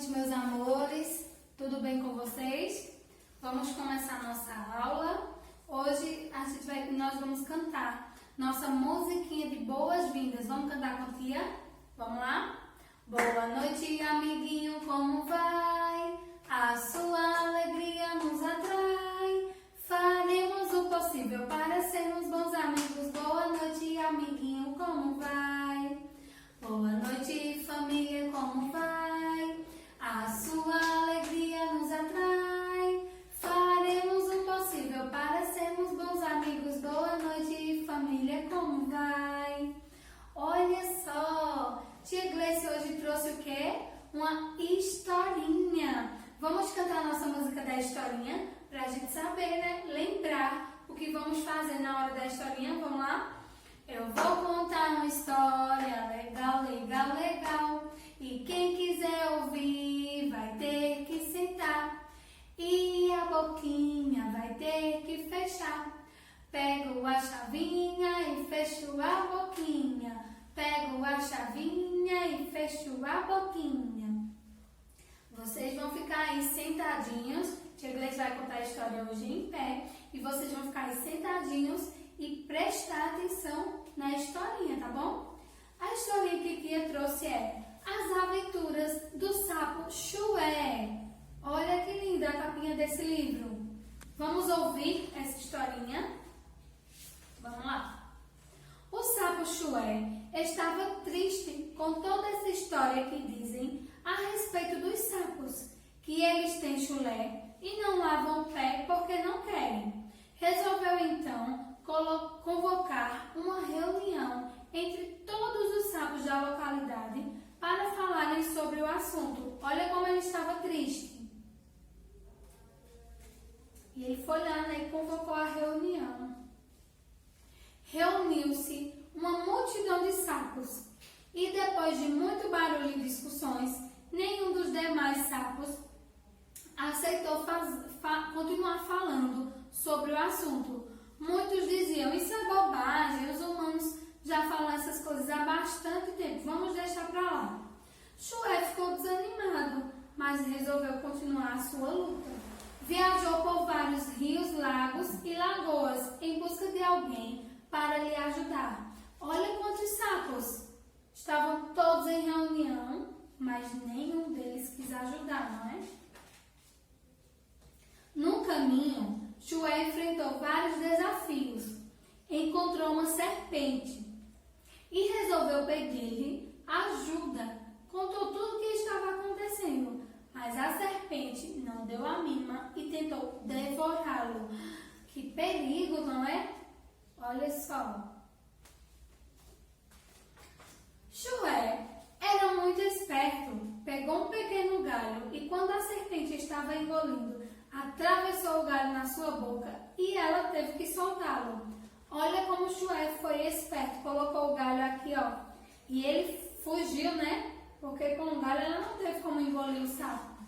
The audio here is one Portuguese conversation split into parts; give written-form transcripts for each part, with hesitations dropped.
meus amores, tudo bem com vocês? Vamos começar nossa aula. Hoje nós vamos cantar nossa musiquinha de boas-vindas. Vamos cantar com a tia? Vamos lá? Boa noite, amiguinho, como vai? A sua alegria nos atrai. Faremos o possível para sermos bons amigos. Boa noite, amiguinho, como vai? Boa noite, família, como vai? A sua alegria nos atrai. Faremos o possível para sermos bons amigos. Boa noite, família, como vai? Olha só, tia Gleice hoje trouxe o quê? Uma historinha. Vamos cantar a nossa música da historinha para a gente saber, né? Lembrar o que vamos fazer na hora da historinha. Vamos lá? Eu vou contar uma história legal, legal, legal. E quem quiser ouvir vai ter que sentar. E a boquinha vai ter que fechar. Pego a chavinha e fecho a boquinha. Pego a chavinha e fecho a boquinha. Vocês vão ficar aí sentadinhos. Tia Gleice vai contar a história hoje em pé. E vocês vão ficar aí sentadinhos e prestar atenção na historinha, tá bom? A historinha que a tia trouxe é As Aventuras do Sapo Chué. Olha que linda a capinha desse livro. Vamos ouvir essa historinha? Vamos lá. O Sapo Chué estava triste com toda essa história que dizem a respeito dos sapos, que eles têm chulé e não lavam o pé porque não querem. Resolveu então convocar uma reunião entre todos os sapos da localidade para falarem sobre o assunto. Olha como ele estava triste. E ele foi lá, né, e convocou a reunião. Reuniu-se uma multidão de sapos e depois de muito barulho e discussões, nenhum dos demais sapos aceitou continuar falando sobre o assunto. Muitos diziam, isso é bobagem, os humanos já falam essas coisas há bastante tempo, vamos deixar para lá. Chué ficou desanimado, mas resolveu continuar a sua luta. Viajou por vários rios, lagos e lagoas em busca de alguém para lhe ajudar. Olha quantos sapos! Estavam todos em reunião, mas nenhum deles quis ajudar, não é? No caminho, Chué enfrentou vários desafios. Encontrou uma serpente e resolveu pedir-lhe ajuda. Contou tudo o que estava acontecendo, mas a serpente não deu a mínima e tentou devorá-lo. Que perigo, não é? Olha só. Chué era muito esperto. Pegou um pequeno galho e quando a serpente estava engolindo, atravessou o galho na sua boca e ela teve que soltá-lo. Olha como o Chué foi esperto, colocou o galho aqui, ó. E ele fugiu, né? Porque com o galho ela não teve como engolir o sapo.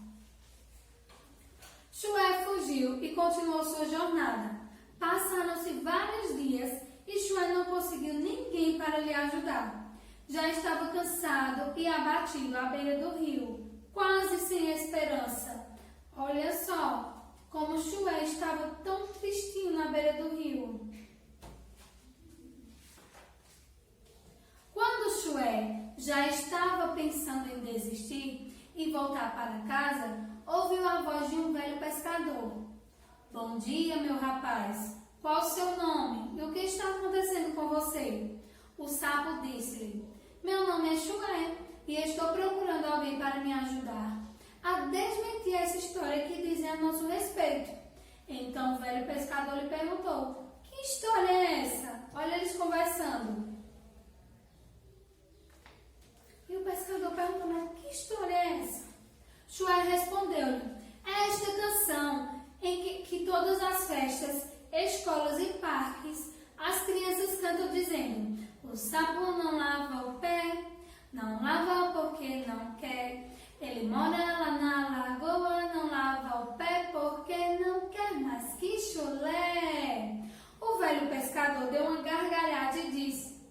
Chué fugiu e continuou sua jornada. Passaram-se vários dias e Chué não conseguiu ninguém para lhe ajudar. Já estava cansado e abatido à beira do rio, quase sem esperança. Olha só como Chué estava tão tristinho na beira do rio. Quando Chué já estava pensando em desistir e voltar para casa, ouviu a voz de um velho pescador. Bom dia, meu rapaz. Qual o seu nome? E o que está acontecendo com você? O sapo disse-lhe, meu nome é Chué e estou procurando alguém para me ajudar a desmentir essa história que dizem a nosso respeito. Então o velho pescador lhe perguntou, que história é essa? Olha eles conversando. E o pescador perguntou, mas que história é essa? Chué respondeu-lhe, é esta canção em que todas as festas, escolas e parques, as crianças cantam dizendo, o sapo não lava o pé, não lava porque não quer. Ele mora lá na lagoa, não lava o pé porque não quer mais que chulé. O velho pescador deu uma gargalhada e disse,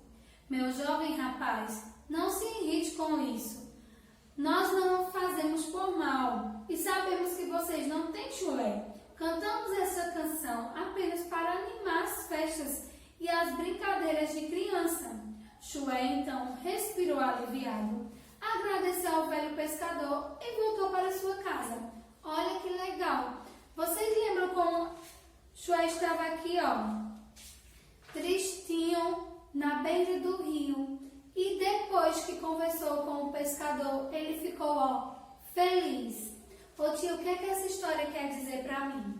meu jovem rapaz, não se irrite com isso. Nós não fazemos por mal e sabemos que vocês não têm chulé. Cantamos essa canção apenas para animar as festas e as brincadeiras de criança. Chulé então respirou aliviado, agradeceu ao velho pescador e voltou para sua casa. Olha que legal! Vocês lembram como Chulé estava aqui, ó, tristinho, na beira do rio. E depois que conversou com o pescador, ele ficou, ó, feliz. Ô tio, o que é que essa história quer dizer pra mim?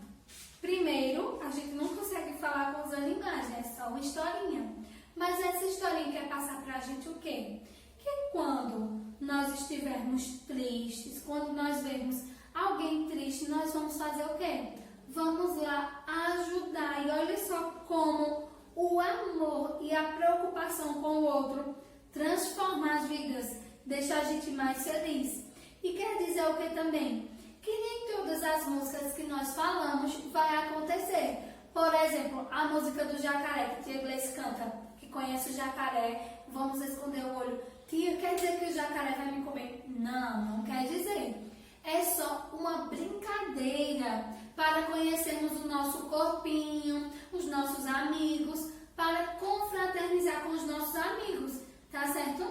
Primeiro, a gente não consegue falar com os animais, né? É só uma historinha. Mas essa historinha quer passar pra gente o quê? Que quando nós estivermos tristes, quando nós vermos alguém triste, nós vamos fazer o quê? Vamos lá ajudar. E olha só como o amor e a preocupação com o outro transforma as vidas, deixa a gente mais feliz. E quer dizer o que também? Que nem todas as músicas que nós falamos vai acontecer. Por exemplo, a música do jacaré, que tia Gleice canta, que conhece o jacaré, vamos esconder o olho. Tia, quer dizer que o jacaré vai me comer? Não, não quer dizer. É só uma brincadeira para conhecermos o nosso corpinho, os nossos amigos, para confraternizar com os nossos amigos, tá certo?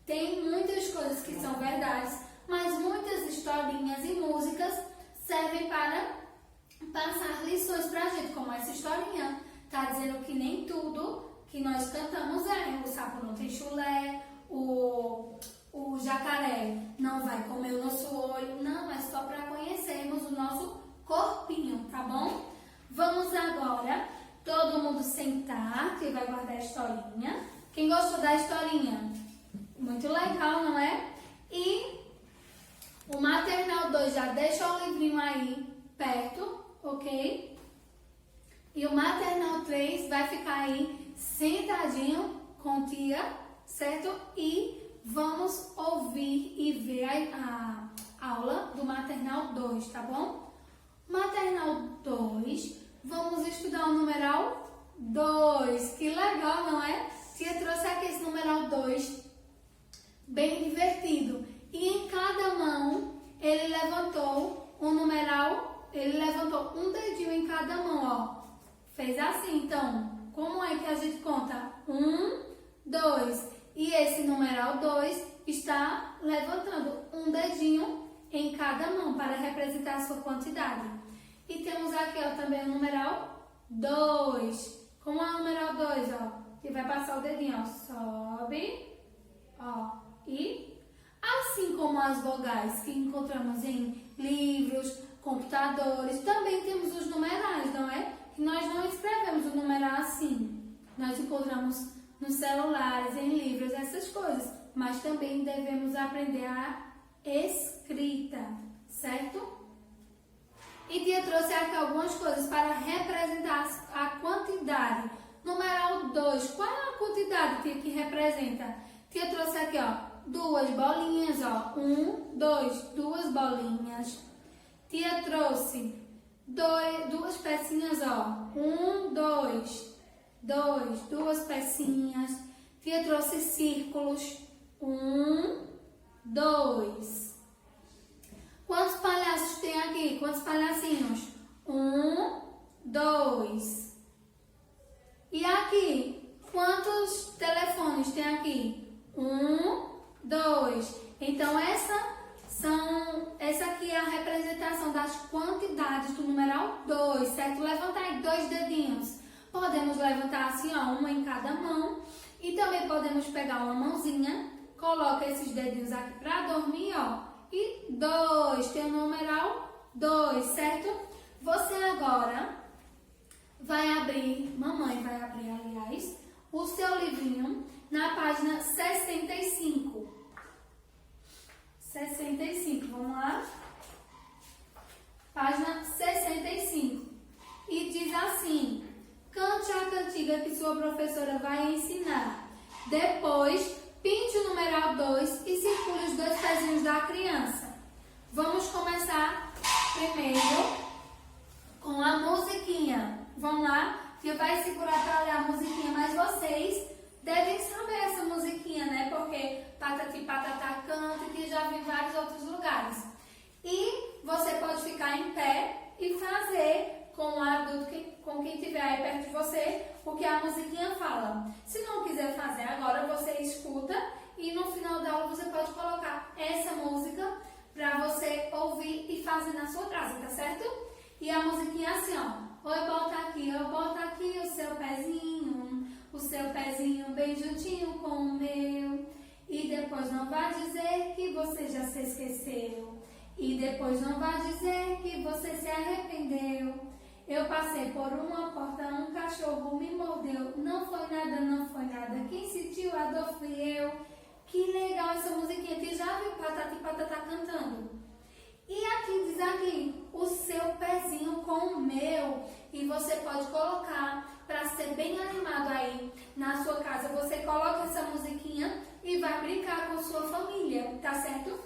Tem muitas coisas que são verdades, mas muitas historinhas e músicas servem para passar lições pra gente, como essa historinha. Tá dizendo que nem tudo que nós cantamos o sapo não tem chulé, o jacaré não vai comer o nosso olho. Não, é só para conhecermos o nosso corpinho, tá bom? Vamos agora, todo mundo sentar, que vai guardar a historinha. Quem gostou da historinha? Muito legal, não é? E o Maternal 2 já deixa o livrinho aí perto, ok? E o Maternal 3 vai ficar aí sentadinho com tia, certo? E vamos ouvir e ver a aula do Maternal 2, tá bom? Maternal 2, vamos estudar o numeral 2. Que legal, não é? Tia trouxe aqui esse numeral 2, bem divertido. E em cada mão, ele levantou um numeral, ele levantou um dedinho em cada mão, ó. Fez assim, então, como é que a gente conta? 1, 2. E esse numeral 2 está levantando um dedinho em cada mão para representar a sua quantidade. E temos aqui, ó, também o numeral 2. Como é o numeral 2, ó? Que vai passar o dedinho, ó. Sobe, ó. E assim como as vogais que encontramos em livros, computadores, também temos os numerais, não é? Que nós não escrevemos o numeral assim. Nós encontramos nos celulares, em livros, essas coisas. Mas também devemos aprender a escrita, certo? E tia trouxe aqui algumas coisas para representar a quantidade. Numeral 2, qual é a quantidade, tia, que representa? Tia trouxe aqui, ó, 2 bolinhas, ó. 1, 2, 2 bolinhas. Tia trouxe 2 pecinhas, ó. 1, 2, 2 pecinhas. Tia trouxe círculos. 1, 2. Quantos palhaços tem aqui? Quantos palhacinhos? 1, 2. E aqui? Quantos telefones tem aqui? 1, 2. Então, essa aqui é a representação das quantidades do numeral 2, certo? Levantar aí 2 dedinhos. Podemos levantar assim, ó, uma em cada mão. E também podemos pegar uma mãozinha, coloca esses dedinhos aqui para dormir, ó. E 2, tem o numeral 2, certo? Você agora vai abrir, mamãe vai abrir, aliás, o seu livrinho na página 65. 65, vamos lá? Página 65. E diz assim: cante a cantiga que sua professora vai ensinar. Depois, pinte o numeral 2 e circule os 2 pezinhos da criança. Vamos começar primeiro com a musiquinha. Vamos lá? Tia vai segurar para ler a musiquinha, mas vocês devem saber essa musiquinha, né? Porque Patati Patatá canta, que já vi vários lugares. E você pode ficar em pé e fazer com o adulto, com quem estiver aí perto de você, o que a musiquinha fala. Se não quiser fazer agora, você escuta e no final da aula você pode colocar essa música para você ouvir e fazer na sua casa, tá certo? E a musiquinha é assim, ó. Oi, bota aqui o seu pezinho bem juntinho com o meu. E depois não vai dizer que você já se esqueceu. E depois não vai dizer que você se arrependeu. Eu passei por uma porta, um cachorro me mordeu. Não foi nada. Quem sentiu a dor fui eu. Que legal essa musiquinha. Tu já viu Patati e Patatá cantando? E aqui diz aqui, o seu pezinho com o meu. E você pode colocar para ser bem animado aí na sua casa. Você coloca essa musiquinha e vai brincar com sua família, tá certo?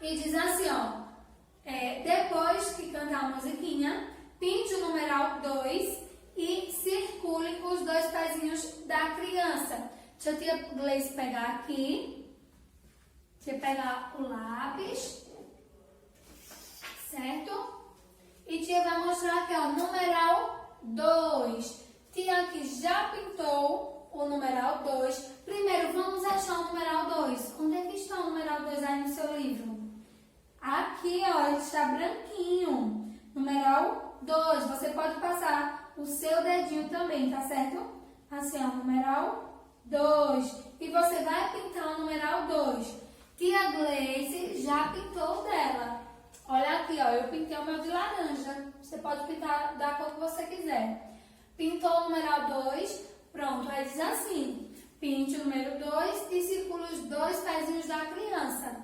E diz assim, ó, depois que cantar a musiquinha, pinte o numeral 2 e circule os dois pezinhos da criança. Deixa a tia Gleice pegar aqui. Deixa eu pegar o lápis. Certo? E tia vai mostrar aqui, ó, numeral 2. Tia aqui já pintou o numeral 2. Primeiro, vamos achar o numeral 2. Onde é que está o numeral 2 aí no seu livro? Aqui, ó, ele está branquinho. Numeral 2. Você pode passar o seu dedinho também, tá certo? Assim, ó, numeral 2. E você vai pintar o numeral 2. Tia Gleice já pintou o dela. Olha aqui, ó, eu pintei o meu de laranja. Você pode pintar da cor que você quiser. Pintou o numeral 2, pronto, aí diz assim. Pinte o número 2 e circula os dois pezinhos da criança.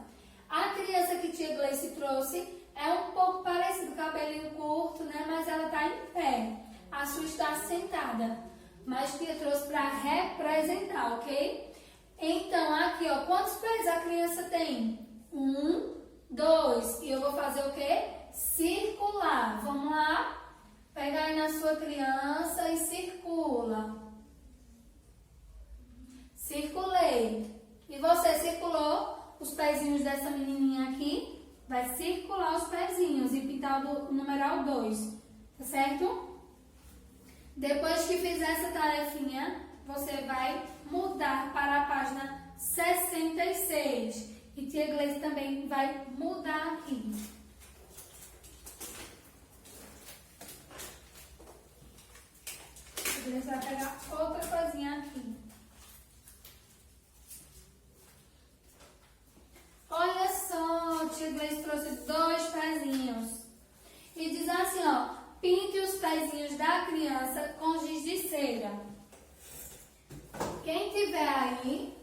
A criança que tia Gleice trouxe é um pouco parecido, cabelinho curto, né? Mas ela tá em pé. A sua está sentada. Mas tia trouxe para representar, ok? Então, aqui, ó, quantos pés a criança tem? 1, 2. E eu vou fazer o quê? Circular. Vamos lá? Pega aí na sua criança e circula. Circulei. E você circulou os pezinhos dessa menininha aqui? Vai circular os pezinhos e pintar o numeral 2. Tá certo? Depois que fizer essa tarefinha, você vai mudar para a página 66. E tia Gleice também vai mudar aqui. A Gleice vai pegar outra coisinha aqui. Olha só, tia Gleice trouxe 2 pezinhos. E diz assim, ó, pinte os pezinhos da criança com giz de cera. Quem tiver aí,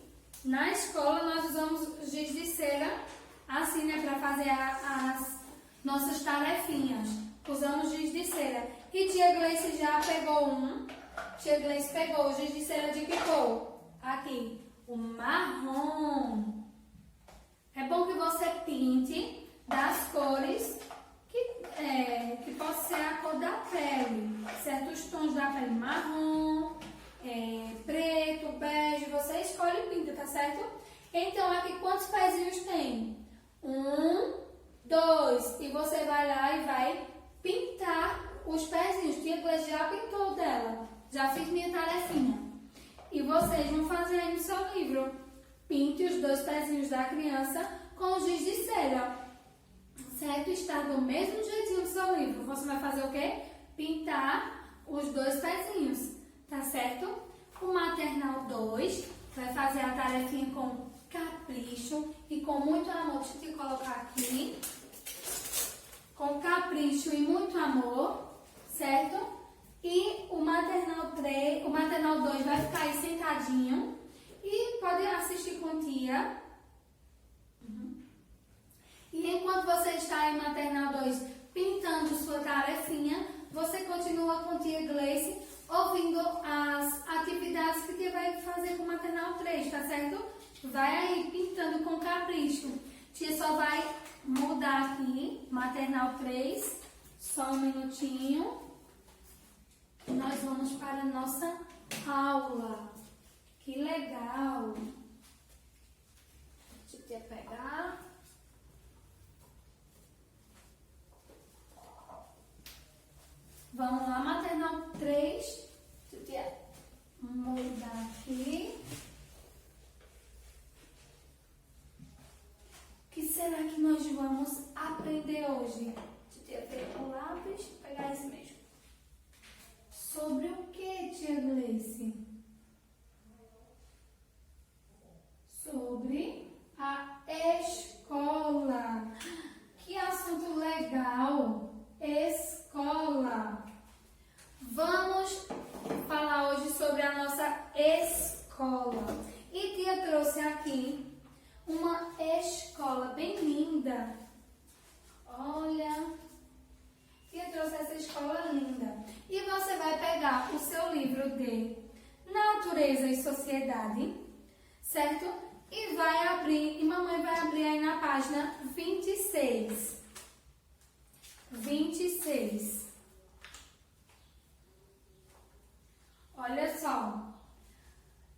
na escola nós usamos giz de cera, assim, né, para fazer as nossas tarefinhas. Usamos giz de cera. E tia Gleice já pegou um. Tia Gleice pegou o giz de cera de que cor? Aqui, o marrom. É bom que você pinte das cores que pode ser a cor da pele. Certos tons da pele, marrom, preto, bege, você escolhe e pinta, tá certo? Então, aqui quantos pezinhos tem? 1, 2. E você vai lá e vai pintar os pezinhos. Tia Gleice já pintou dela. Já fiz minha tarefinha. E vocês vão fazer aí no seu livro. Pinte os 2 pezinhos da criança com giz de cera. Certo? Está do mesmo jeitinho do seu livro. Você vai fazer o quê? Pintar os 2 pezinhos. Tá certo? O maternal 2 vai fazer a tarefinha com capricho e com muito amor. Deixa eu te colocar aqui. Com capricho e muito amor. Certo? E o maternal 2 vai ficar aí sentadinho. E pode assistir com tia. E enquanto você está em maternal 2 pintando sua tarefinha, você continua com tia Gleice ouvindo as atividades que tia vai fazer com o maternal 3, tá certo? Vai aí pintando com capricho. Tia só vai mudar aqui, maternal 3, só um minutinho. E nós vamos para a nossa aula. Que legal! Deixa eu pegar. trouxe aqui uma escola bem linda. Olha, eu trouxe essa escola linda. E você vai pegar o seu livro de Natureza e Sociedade, certo? E vai abrir, e mamãe vai abrir aí na página 26. 26. Olha só.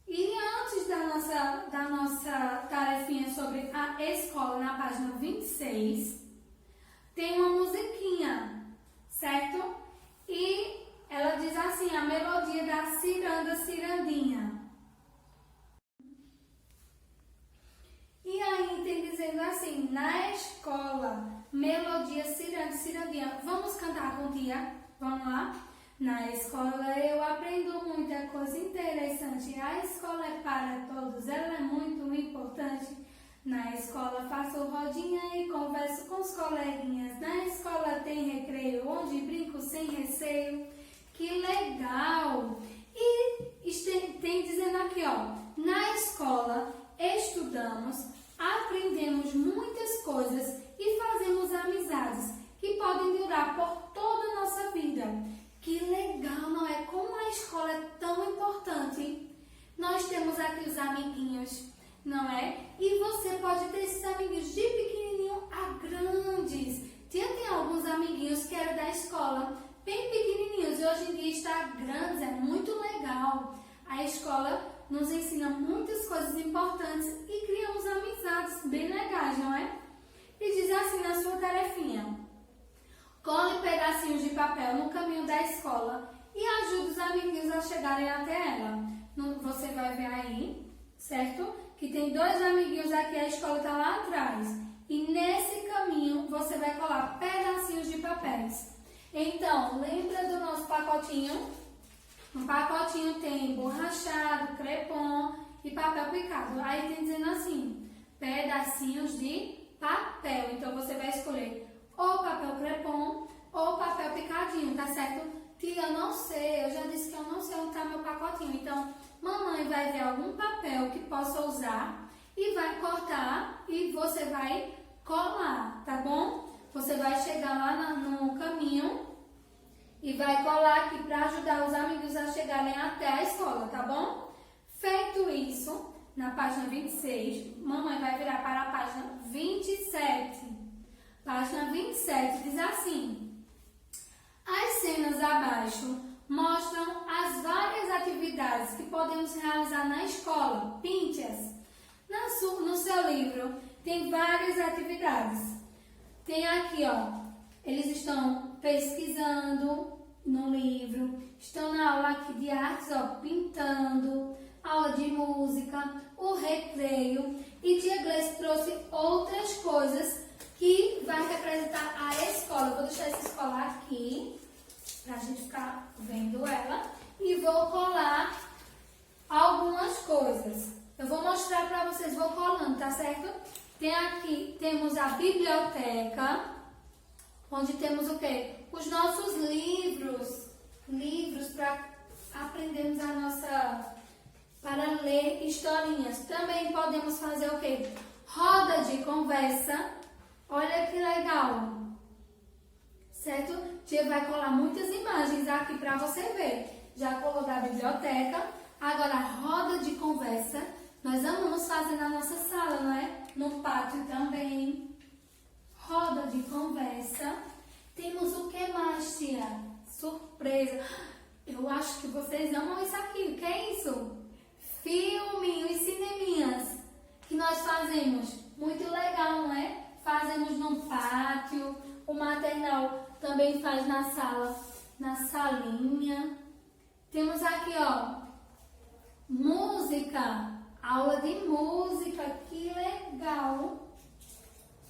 E antes da nossa tarefinha sobre a escola, na página 26, tem uma musiquinha, certo? E ela diz assim, a melodia da ciranda, cirandinha. E aí tem dizendo assim, na escola, melodia, ciranda, cirandinha. Vamos cantar com tia? Vamos lá? Na escola eu aprendo muita coisa interessante. A escola é para todos, ela é muito importante. Na escola faço rodinha e converso com os coleguinhas. Na escola tem recreio, onde brinco sem receio. Que legal! E tem dizendo aqui, ó. Na escola estudamos, aprendemos muitas coisas e fazemos amizades que podem durar por toda a nossa vida. Que legal, não é? Como a escola é tão importante. Nós temos aqui os amiguinhos, não é? E você pode ter esses amiguinhos de pequenininho a grandes. Tem alguns amiguinhos que eram da escola, bem pequenininhos, e hoje em dia está grandes, é muito legal. A escola nos ensina muitas coisas importantes e criamos amizades bem legais, não é? E diz assim na sua tarefinha. Cole pedacinhos de papel no caminho da escola e ajude os amiguinhos a chegarem até ela. Você vai ver aí, certo? Que tem dois amiguinhos aqui, a escola está lá atrás. E nesse caminho você vai colar pedacinhos de papéis. Então, lembra do nosso pacotinho? No pacotinho tem borrachado, crepom e papel picado. Aí tem dizendo assim, pedacinhos de papel. Então você vai escolher ou papel crepom ou papel picadinho, tá certo? Tia, eu não sei, eu já disse que eu não sei onde está meu pacotinho. Então, mamãe vai ver algum papel que possa usar e vai cortar e você vai colar, tá bom? Você vai chegar lá no caminho e vai colar aqui para ajudar os amigos a chegarem até a escola, tá bom? Feito isso, na página 26, mamãe vai virar para a página 27. Página 27 diz assim: as cenas abaixo mostram as várias atividades que podemos realizar na escola. Pinte-as. No seu livro tem várias atividades. Tem aqui, ó, eles estão pesquisando no livro, estão na aula aqui de artes, ó, pintando, aula de música, o recreio. E tia Gleice trouxe outras coisas que vai representar a escola. Eu vou deixar essa escola aqui, pra gente ficar vendo ela. E vou colar algumas coisas. Eu vou mostrar pra vocês, vou colando, tá certo? Tem aqui, temos a biblioteca, onde temos o quê? Os nossos livros. Livros para aprendermos para ler historinhas. Também podemos fazer o quê? Roda de conversa. Olha que legal, certo? Tia vai colar muitas imagens aqui para você ver. Já colou da biblioteca, agora roda de conversa. Nós amamos fazer na nossa sala, não é? No pátio também. Roda de conversa. Temos o que mais, tia? Surpresa. Eu acho que vocês amam isso aqui. O que é isso? Filminhos e cineminhas que nós fazemos. Muito legal, não é? Fazemos no pátio, o maternal também faz na sala, na salinha. Temos aqui, ó, música, aula de música, que legal.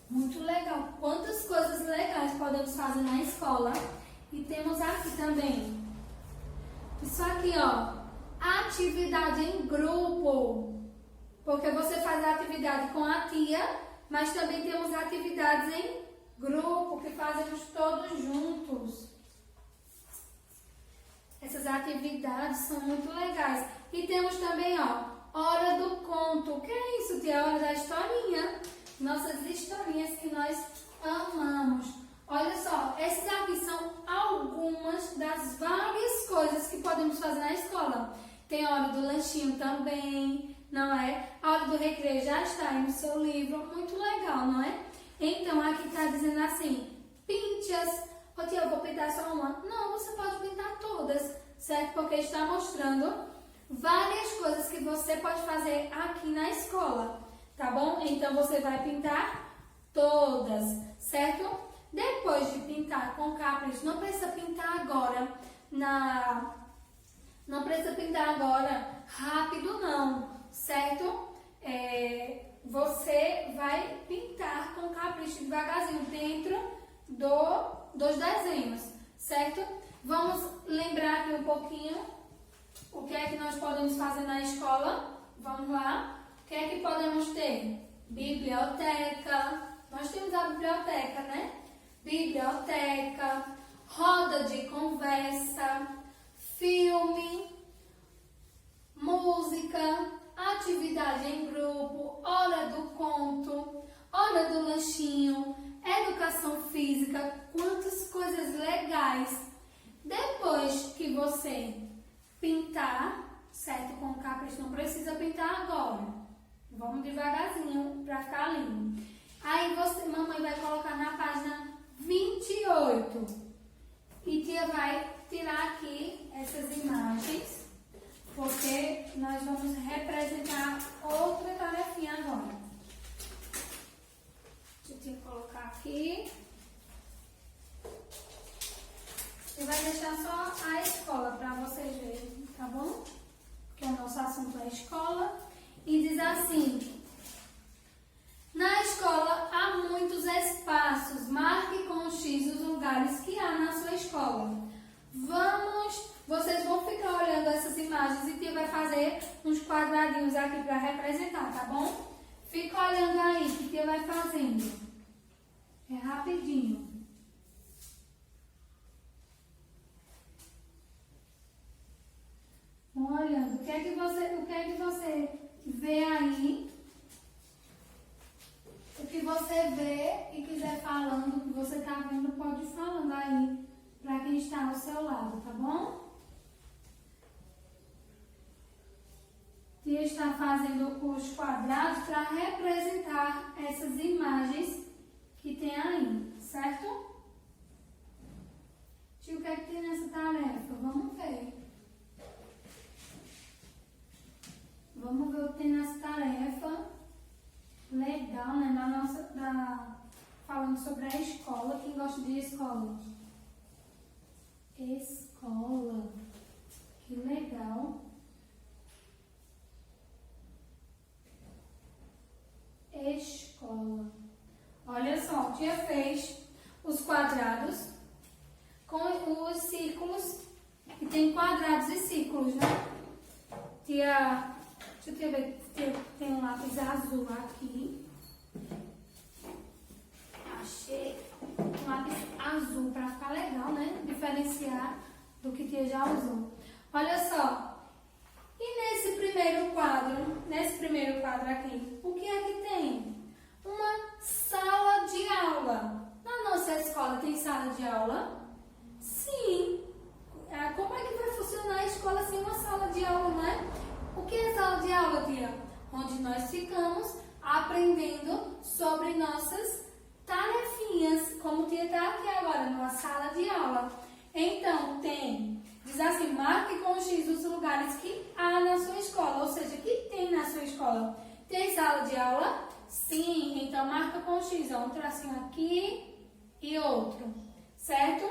Muito legal. Quantas coisas legais podemos fazer na escola. E temos aqui também, isso aqui, ó, atividade em grupo. Porque você faz a atividade com a tia, mas também temos atividades em grupo, que fazemos todos juntos. Essas atividades são muito legais. E temos também, ó, hora do conto. O que é nossas historinhas que nós amamos. Olha só, essas aqui são algumas das várias coisas que podemos fazer na escola. Tem a hora do lanchinho também, não é? A hora do recreio já está aí no seu livro, muito legal, não é? Então, aqui está dizendo assim, pinte-as. Ô tia, eu vou pintar só uma. Não, você pode pintar todas, certo? Porque está mostrando várias coisas que você pode fazer aqui na escola, tá bom? Então, você vai pintar todas, certo? Depois de pintar com capricho, não precisa pintar agora não precisa pintar agora rápido não, certo? Você vai pintar com capricho devagarzinho dentro dos desenhos, certo? Vamos lembrar aqui um pouquinho o que é que nós podemos fazer na escola. Vamos lá? O que é que podemos ter? Biblioteca. Nós temos a biblioteca, né? Biblioteca, roda de conversa, filme, música, atividade em grupo, hora do conto, hora do lanchinho, educação física, quantas coisas legais. Depois que você pintar, certo? Com capricho, não precisa pintar agora. Vamos devagarzinho para ficar lindo. Aí mamãe vai colocar na página 28 e tia vai tirar aqui essas imagens, porque nós vamos representar outra tarefinha agora. Deixa eu colocar aqui. Você vai deixar só a escola para vocês verem, tá bom? Porque o nosso assunto é escola. E diz assim: na escola há muitos espaços. Marque com X os lugares que há na sua escola. Vocês vão ficar olhando essas imagens e tia vai fazer uns quadradinhos aqui para representar, tá bom? Fica olhando aí que tia vai fazendo. É rapidinho. Vão olhando. O que é que você vê aí? O que você vê e quiser falando, o que você está vendo, pode ir falando aí para quem está ao seu lado, tá bom? Tia está fazendo os quadrados para representar essas imagens que tem aí, certo? Tio, o que é que tem nessa tarefa? Vamos ver. Vamos ver o que tem nessa tarefa. Legal, né? Falando sobre a escola. Quem gosta de escola? Escola. Que legal. Escola. Olha só, tia fez os quadrados com os círculos. E tem quadrados e círculos, né? Deixa eu ver, tem um lápis azul aqui. Achei um lápis azul para ficar legal, né? Diferenciar do que tia já usou. Olha só. E nesse primeiro quadro aqui, o que é que tem? Uma sala de aula. Na nossa escola tem sala de aula? Sim. Como é que vai funcionar a escola sem uma sala de aula, né? O que é sala de aula, tia? Onde nós ficamos aprendendo sobre nossas tarefinhas, como tia está aqui agora, numa sala de aula. Então, diz assim, marque com X os lugares que há na sua escola, ou seja, que tem na sua escola. Tem sala de aula? Sim, então marca com X, um tracinho aqui e outro, certo?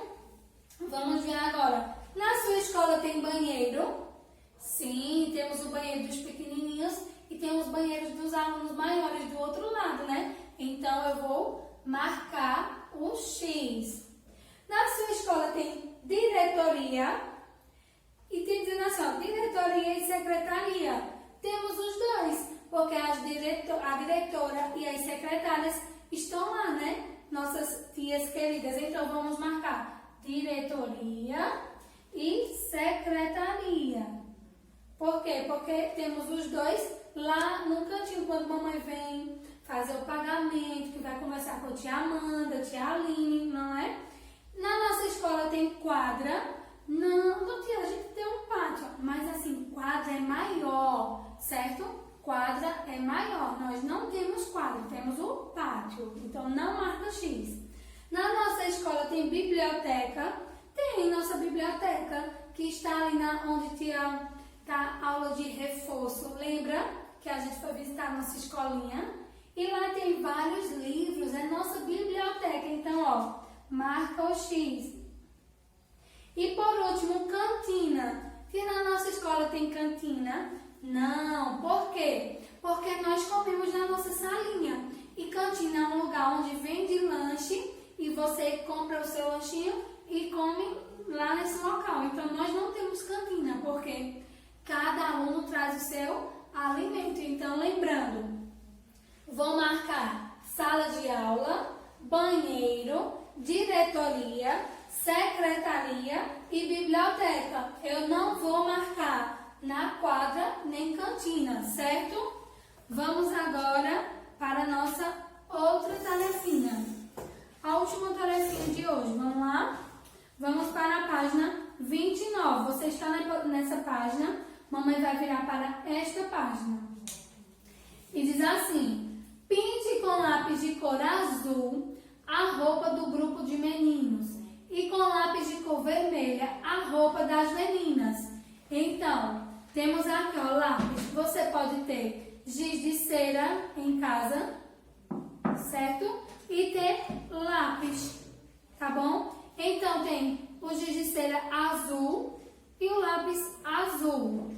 Vamos ver agora. Na sua escola tem banheiro? Sim, temos o banheiro dos pequenininhos e tem os banheiros dos alunos maiores do outro lado, né? Então, eu vou marcar o X. Na sua escola tem diretoria e tem dizendo assim, ó, diretoria e secretaria. Temos os dois, porque a diretora e as secretárias estão lá, né? Nossas tias queridas. Então, vamos marcar diretoria e secretaria. Por quê? Porque temos os dois lá no cantinho. Quando mamãe vem fazer o pagamento, que vai conversar com a tia Amanda, a tia Aline, não é? Na nossa escola tem quadra. Não, tia, a gente tem um pátio, mas assim, quadra é maior, certo? Quadra é maior. Nós não temos quadra, temos o pátio. Então, não marca X. Na nossa escola tem biblioteca. Tem nossa biblioteca, que está ali onde tinha a aula de reforço. Lembra que a gente foi visitar a nossa escolinha? E lá tem vários livros, é nossa biblioteca. Então, ó, marca o X. E por último, cantina. Que na nossa escola tem cantina? Não. Por quê? Porque nós comemos na nossa salinha. E cantina é um lugar onde vende lanche e você compra o seu lanchinho e come lá nesse local. Então, nós não temos cantina, porque cada aluno traz o seu alimento. Então, lembrando, vou marcar sala de aula, banheiro, diretoria, secretaria e biblioteca. Eu não vou marcar na quadra nem cantina, certo? Vamos agora para a nossa outra tarefinha. A última tarefinha de hoje, vamos lá? Vamos para a página 29. Você está nessa página, mamãe vai virar para esta página. E diz assim: pinte com lápis de cor azul a roupa do grupo de meninos e com lápis de cor vermelha a roupa das meninas. Então, temos aqui o lápis. Você pode ter giz de cera em casa, certo? E ter lápis, tá bom? Então, tem o giz de cera azul e o lápis azul.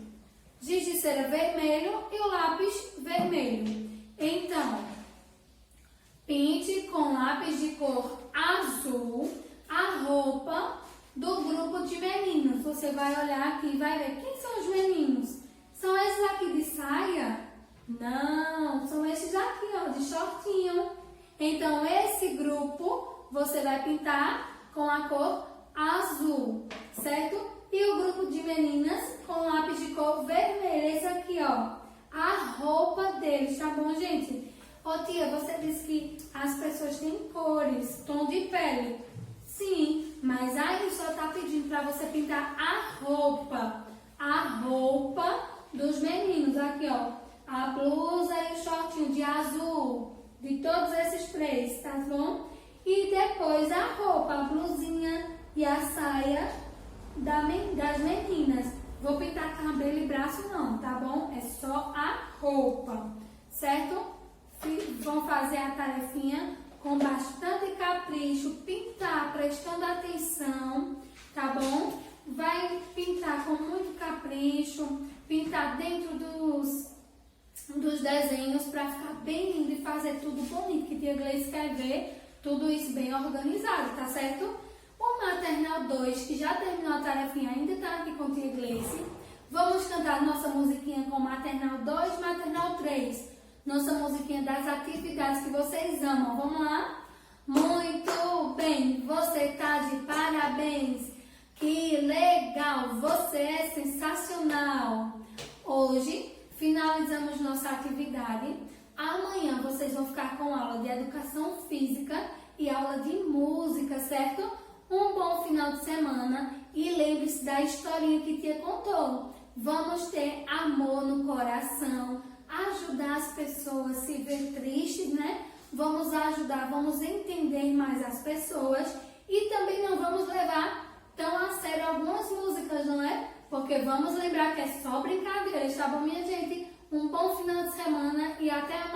Giz de cera vermelho e o lápis vermelho. Então, pinte com lápis de cor azul a roupa do grupo de meninos. Você vai olhar aqui e vai ver quem são os meninos. São esses aqui de saia? Não, são esses aqui, ó, de shortinho. Então, esse grupo você vai pintar com a cor azul, certo? E o grupo de meninas com lápis de cor vermelha. Esse aqui, ó, a roupa deles, tá bom, gente? Ô tia, você disse que as pessoas têm cores, tom de pele. Sim, mas aí só tá pedindo para você pintar a roupa dos meninos. Aqui, ó, a blusa e o shortinho de azul, de todos esses três, tá bom? E depois a roupa, a blusinha e a saia das meninas. Vou pintar cabelo e braço não, tá bom? É só a roupa, certo? Vão fazer a tarefinha com bastante capricho, pintar prestando atenção, tá bom? Vai pintar com muito capricho, pintar dentro dos desenhos para ficar bem lindo e fazer tudo bonito, que tia Gleice quer ver tudo isso bem organizado, tá certo? O Maternal 2, que já terminou a tarefinha, ainda está aqui com tia Gleice. Vamos cantar nossa musiquinha com Maternal 2 e Maternal 3. Nossa musiquinha das atividades que vocês amam. Vamos lá? Muito bem, você tá de parabéns. Que legal, você é sensacional. Hoje finalizamos nossa atividade. Amanhã vocês vão ficar com aula de educação física e aula de música, certo? Um bom final de semana e lembre-se da historinha que tia contou. Vamos ter amor no coração, ajudar as pessoas a se ver tristes, né? Vamos ajudar, vamos entender mais as pessoas e também não vamos levar tão a sério algumas músicas, não é? Porque vamos lembrar que é só brincadeira, tá bom, minha gente? Um bom final de semana e até amanhã.